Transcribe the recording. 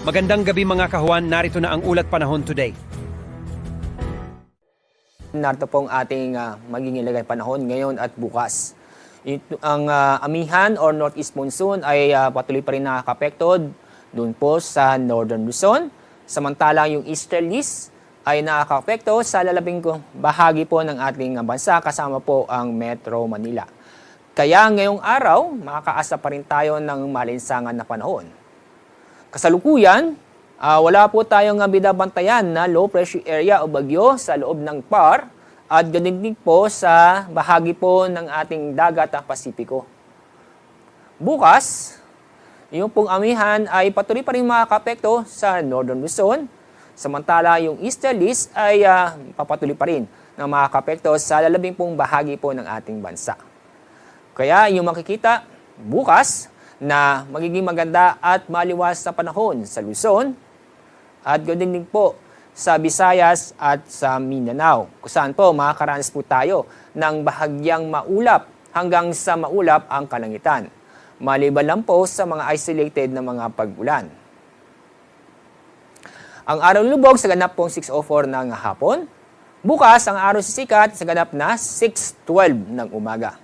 Magandang gabi mga kahuan, narito na ang ulat panahon today. Narito pong ating magiging lagay panahon ngayon at bukas. Ang amihan or northeast monsoon ay patuloy pa rin nakakapekto doon po sa northern Luzon. Samantalang yung easterlies ay nakakapekto sa lalabing bahagi po ng ating bansa kasama po ang Metro Manila. Kaya ngayong araw, makakaasa pa rin tayo ng malinsangan na panahon. Kasalukuyan, wala po tayong binabantayan na low pressure area o bagyo sa loob ng PAR at ganun din po sa bahagi po ng ating dagat ng Pasipiko. Bukas, yung pong amihan ay patuloy pa rin makakapekto sa Northern Luzon, samantala yung easterlies ay papatuloy pa rin na makakapekto sa lalabing pong bahagi po ng ating bansa. Kaya yung makikita bukas na magiging maganda at maliwas na panahon sa Luzon at ganun din po sa Visayas at sa Mindanao, kung saan po makakaranas po tayo ng bahagyang maulap hanggang sa maulap ang kalangitan. Maliban lang po sa mga isolated na mga pag-ulan. Ang araw lubog sa ganap pong 6:04 ng hapon. Bukas ang araw sisikat sa ganap na 6:12 ng umaga.